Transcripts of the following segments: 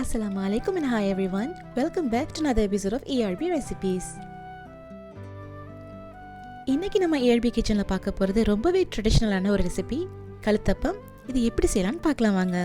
Assalamu alaikum and hi everyone. Welcome back to another episode of ERB Recipes. இன்னைக்கு நம்ம ERB கிச்சன்ல பார்க்க போறது ரொம்பவே ட்ரெடிஷனலான ஒரு ரெசிபி கலுத்தப்பம். இது எப்படி செய்யலாம்னு பார்க்கலாம் வாங்க.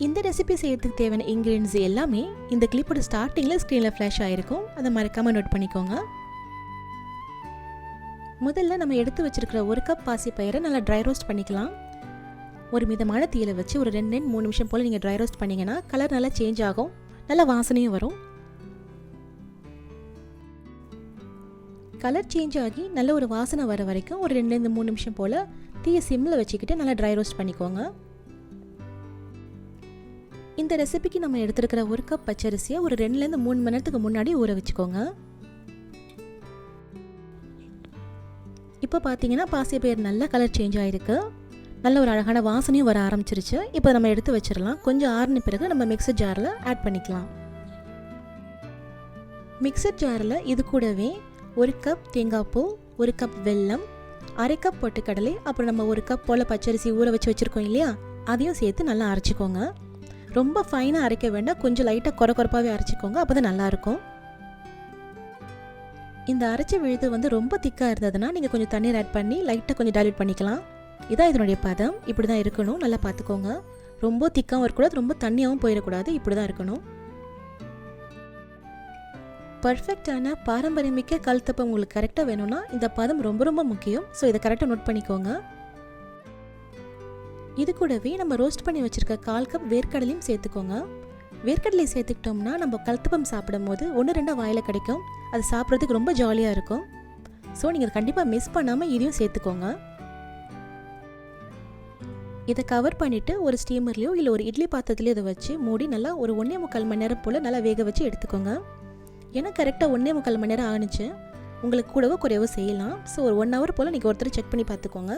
இந்த ரெசிபி செய்யறதுக்கு தேவையான இன்கிரீடியன்ஸ் எல்லாமே இந்த கிளிப்போட ஸ்டார்டிங்கில் ஸ்க்ரீனில் ஃப்ளாஷ் ஆகிருக்கும். அதை மறக்காமல் நோட் பண்ணிக்கோங்க. முதல்ல நம்ம எடுத்து வச்சிருக்கிற 1 கப் பாசிப்பயிரை நல்லா ட்ரை ரோஸ்ட் பண்ணிக்கலாம். ஒரு மிதமான தீயில வச்சு ஒரு 2-3 நிமிஷம் போல் நீங்கள் ட்ரை ரோஸ்ட் பண்ணிங்கன்னா கலர் நல்லா சேஞ்ச் ஆகும், நல்லா வாசனையும் வரும். கலர் சேஞ்ச் ஆகி நல்ல ஒரு வாசனை வர வரைக்கும் ஒரு 2-3 நிமிஷம் போல் தீயை சிம்மில் வச்சுக்கிட்டு நல்லா ட்ரை ரோஸ்ட் பண்ணிக்கோங்க. இந்த ரெசிபிக்கு நம்ம எடுத்துருக்கிற 1 கப் பச்சரிசியை ஒரு 2-3 மணி நேரத்துக்கு முன்னாடி ஊற வச்சுக்கோங்க. இப்போ பார்த்தீங்கன்னா பாசிப்பயிர் நல்ல கலர் சேஞ்ச் ஆகிருக்கு, நல்ல ஒரு அழகான வாசனையும் வர ஆரம்பிச்சிருச்சு. இப்போ நம்ம எடுத்து வச்சிடலாம். கொஞ்சம் ஆறின பிறகு நம்ம மிக்சர் ஜாரில் ஆட் பண்ணிக்கலாம். மிக்சர் ஜாரில் இது கூடவே 1 கப் தேங்காய் பூ, 1 கப் வெல்லம், 1/2 கப் பொட்டுக்கடலை, அப்புறம் நம்ம 1 கப் போல் பச்சரிசி ஊற வச்சு வச்சுருக்கோம் இல்லையா, அதையும் சேர்த்து நல்லா அரைச்சிக்கோங்க. ரொம்ப ஃபைனாக அரைக்க வேண்டாம், கொஞ்சம் லைட்டாக கொரப்பாகவே அரைச்சிக்கோங்க, அப்போ தான் நல்லாயிருக்கும். இந்த அரைச்ச விழுது ரொம்ப திக்காக இருந்ததுன்னா நீங்கள் கொஞ்சம் தண்ணீர் ஆட் பண்ணி லைட்டாக கொஞ்சம் டைல்யூட் பண்ணிக்கலாம். இதான் இதனுடைய பதம். இப்படி தான் இருக்கணும், நல்லா பார்த்துக்கோங்க. ரொம்ப திக்காகவும் இருக்கக்கூடாது, ரொம்ப தண்ணியாகவும் போயிடக்கூடாது, இப்படி தான் இருக்கணும். பர்ஃபெக்டான பாரம்பரியமிக்க கலுத்தப்பம் உங்களுக்கு கரெக்டாக வேணும்னா இந்த பதம் ரொம்ப ரொம்ப முக்கியம். ஸோ இதை கரெக்டாக நோட் பண்ணிக்கோங்க. இது கூடவே நம்ம ரோஸ்ட் பண்ணி வச்சுருக்க 1/4 கப் வேர்க்கடலையும் சேர்த்துக்கோங்க. வேர்க்கடலை சேர்த்துக்கிட்டோம்னா நம்ம கலுத்தப்பம் சாப்பிடும் போது 1-2 வாயில் கிடைக்கும். அது சாப்பிட்றதுக்கு ரொம்ப ஜாலியாக இருக்கும். ஸோ நீங்கள் கண்டிப்பாக மிஸ் பண்ணாமல் இதையும் சேர்த்துக்கோங்க. இதை கவர் பண்ணிவிட்டு ஒரு ஸ்டீமர்லையோ இல்லை ஒரு இட்லி பாத்திரத்துலையோ இதை வச்சு மூடி நல்லா ஒரு 1.25 மணி நேரம் போல் நல்லா வேக வச்சு எடுத்துக்கோங்க. ஏன்னா கரெக்டாக 1.25 மணி நேரம் ஆணுச்சு. உங்களுக்கு கூடவோ குறையவோ செய்யலாம். ஸோ ஒரு 1 ஹவர் போல் நீங்கள் ஒருத்தர் செக் பண்ணி பார்த்துக்கோங்க.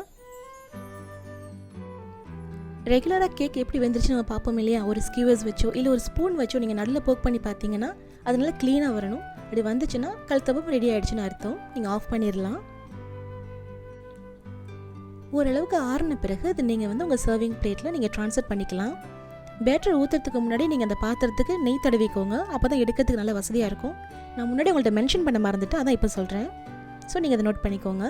ரெகுலராக கேக் எப்படி வெந்துருச்சு நம்ம பார்ப்போம் இல்லையா, ஒரு ஸ்கியூவர்ஸ் வச்சோ இல்லை ஒரு ஸ்பூன் வச்சோ நீங்கள் நல்லா போக் பண்ணி பார்த்தீங்கன்னா அது நல்லா க்ளீனாக வரணும். அப்படி வந்துச்சுன்னா கலுத்தப்பம் ரெடி ஆகிடுச்சுன்னு அர்த்தம். நீங்கள் ஆஃப் பண்ணிடலாம். ஓரளவுக்கு ஆறின பிறகு அது நீங்கள் உங்கள் சர்விங் பிளேட்டில் நீங்கள் ட்ரான்ஸ்ஃபர் பண்ணிக்கலாம். பேட்டர் ஊற்றுறதுக்கு முன்னாடி நீங்கள் அந்த பாத்திரத்துக்கு நெய் தடவிக்கோங்க. அப்போ தான் எடுக்கிறதுக்கு நல்லா வசதியாக இருக்கும். நான் முன்னாடி உங்கள்கிட்ட மென்ஷன் பண்ண மறந்துட்டு அதான் இப்போ சொல்கிறேன். ஸோ நீங்கள் அதை நோட் பண்ணிக்கோங்க.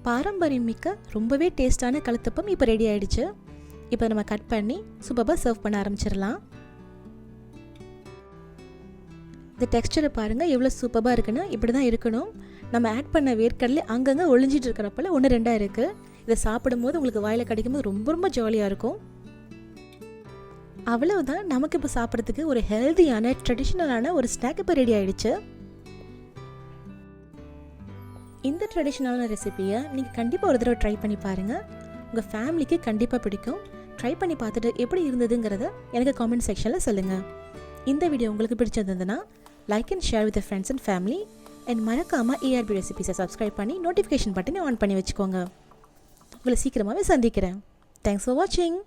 பாரம்பரியமிக்க ரொம்பவே டேஸ்டான கலுத்தப்பம் இப்போ ரெடி ஆகிடுச்சு. இப்போ நம்ம கட் பண்ணி சூப்பராக சர்வ் பண்ண ஆரம்பிச்சிடலாம். இந்த டெக்ஸ்டரை பாருங்கள் எவ்வளோ சூப்பராக இருக்குன்னு. இப்படி தான் இருக்கணும். நம்ம ஆட் பண்ண வேர்க்கடலை அங்கங்கே ஒளிஞ்சிட்டு இருக்கிறப்பல 1-2 இருக்குது. இதை சாப்பிடும்போது உங்களுக்கு வாயில் கிடைக்கும்போது ரொம்ப ரொம்ப ஜாலியாக இருக்கும். அவ்வளவுதான், நமக்கு இப்போ சாப்பிட்றதுக்கு ஒரு ஹெல்தியான ட்ரெடிஷ்னலான ஒரு ஸ்நாக் இப்போ ரெடி ஆகிடுச்சு. இந்த ட்ரெடிஷ்னலான ரெசிபியை நீங்கள் கண்டிப்பாக ஒரு தடவை ட்ரை பண்ணி பாருங்கள். உங்கள் ஃபேமிலிக்கு கண்டிப்பாக பிடிக்கும். ட்ரை பண்ணி பார்த்துட்டு எப்படி இருந்ததுங்கிறத எனக்கு காமெண்ட் செக்ஷனில் சொல்லுங்கள். இந்த வீடியோ உங்களுக்கு பிடிச்சிருந்ததுன்னா like and share with friends and family. And மறக்காமல் ERB ரெசிபிஸை சப்ஸ்கிரைப் பண்ணி நோட்டிஃபிகேஷன் பட்டனை ஆன் பண்ணி வச்சுக்கோங்க. உங்களை சீக்கிரமாகவே சந்திக்கிறேன். தேங்க்ஸ் ஃபார் வாட்சிங்.